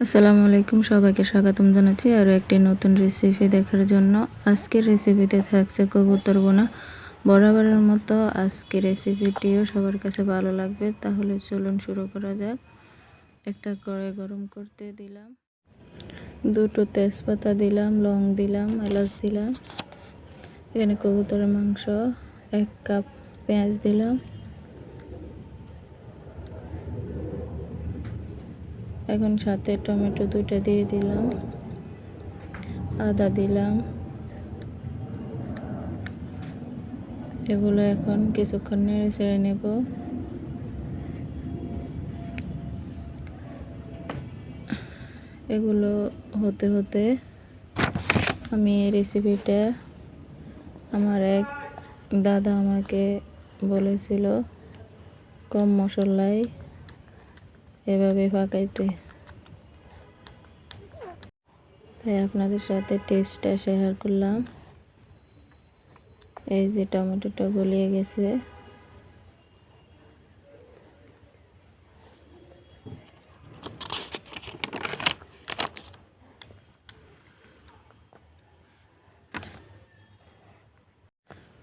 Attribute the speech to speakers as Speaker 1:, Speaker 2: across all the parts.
Speaker 1: আসসালামু আলাইকুম, সবাইকে স্বাগতম জানাচ্ছি আরও একটি নতুন রেসিপি দেখার জন্য। আজকের রেসিপিতে থাকছে কবুতর বোনা। বরাবরের মতো আজকের রেসিপিটিও সবার কাছে ভালো লাগবে। তাহলে চলুন শুরু করা যাক। একটা কড়াই গরম করতে দিলাম, দুটো তেজপাতা দিলাম, লং দিলাম, এলাচ দিলাম। এখানে কবুতরের মাংস, 1 কাপ পেঁয়াজ দিলাম। এখন সাথে টমেটো 2টা দিয়ে দিলাম, আদা দিলাম। এগুলো এখন কিছুক্ষণ নেড়ে চেড়ে নেব। এগুলো হতে হতে আমি এই রেসিপিটা আমার এক দাদা আমাকে বলেছিল কম মশলায় এভাবে পাকাইতে, তাই আপনাদের সাথে টেস্টটা শেয়ার করলাম। এই যে টমেটোটা গলিয়ে গেছে,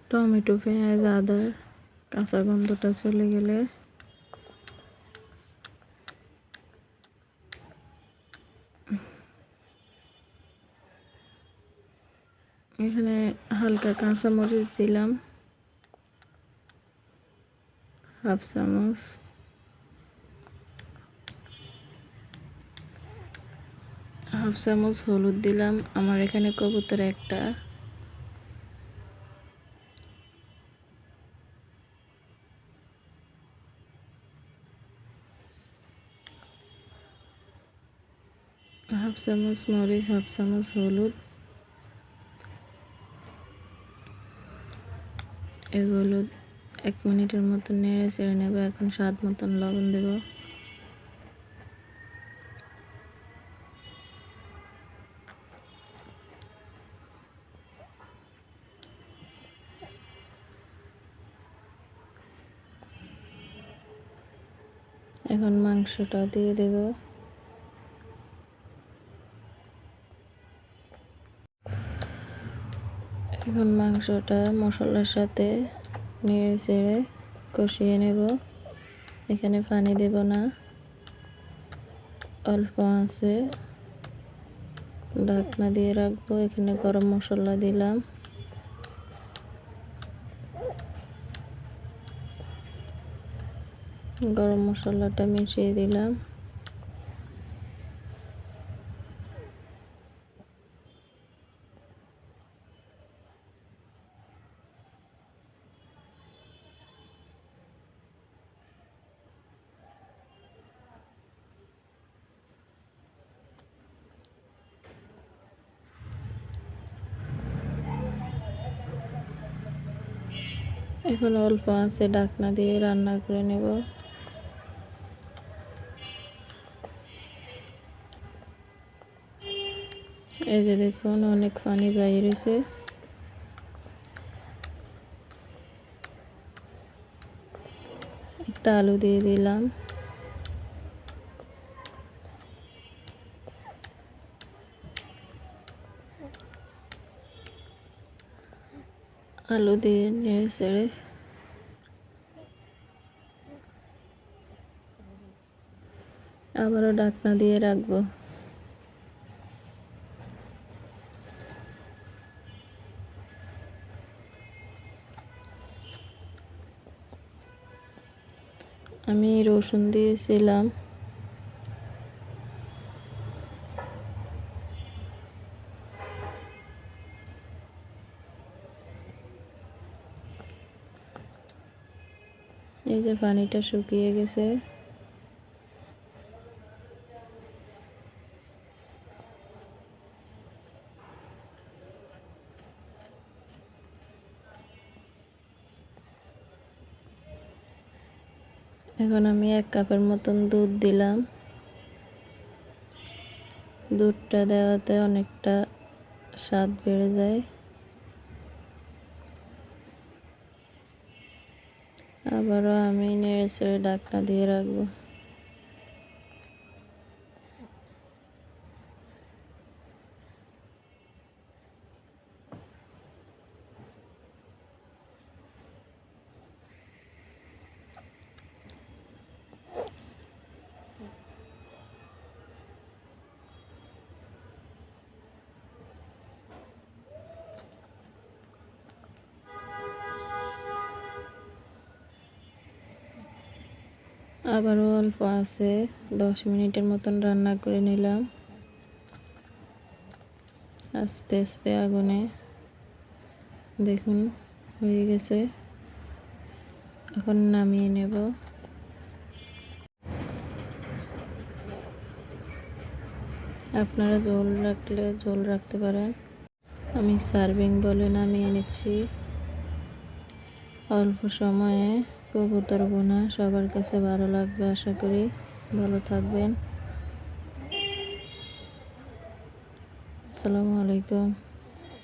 Speaker 1: টমেটো, পেঁয়াজ, আদার কাঁচা গন্ধটা চলে গেলে এখানে হালকা কাঁচা মরিচ দিলাম, হাফ চামচ। হাফ চামচ হলুদ দিলাম। আমার এখানে কবুতর একটা। হাফ চামচ মরিচ, হাফ চামচ হলুদ। এগুলো 1 মিনিটের মতো নেড়ে চেড়ে নেব। এখন স্বাদ মতন লবণ দেব। এখন মাংসটা দিয়ে দেব। এখন মাংসটা মশলার সাথে নেড়ে চেড়ে কষিয়ে নেব। এখানে পানি দেব না, অল্প আছে ঢাকনা দিয়ে রাখবো। এখানে গরম মশলা দিলাম, গরম মশলাটা মিশিয়ে দিলাম। এখন অল্প আছে ঢাকনা দিয়ে রান্না করে নেব। এই যে দেখুন, অনেক পানি বাইরে হয়েছে। একটা আলু দিয়ে দিলাম। আলু দিয়ে নেড়ে চেড়ে আবারও ঢাকনা দিয়ে রাখবো। আমি রসুন দিয়েছিলাম। এই যে পানিটা শুকিয়ে গেছে। এখন আমি 1 কাপের মতন দুধ দিলাম। দুধটা দেওয়াতে অনেকটা স্বাদ বেড়ে যায়। আবারও আমি নেড়ে চেড়ে ঢাকনা দিয়ে রাখবো। আবারও অল্প আছে 10 মিনিটের মতন রান্না করে নিলাম আস্তে আস্তে আগুনে। দেখুন হয়ে গেছে, এখন নামিয়ে নেব। আপনারা ঝোল রাখলে ঝোল রাখতে পারেন। আমি সার্ভিং বলে নামিয়ে নিচ্ছি। অল্প সময়ে কবুতর ভুনা সবার কাছে ভালো লাগবে, আশা করি। ভালো থাকবেন। আসসালামু আলাইকুম।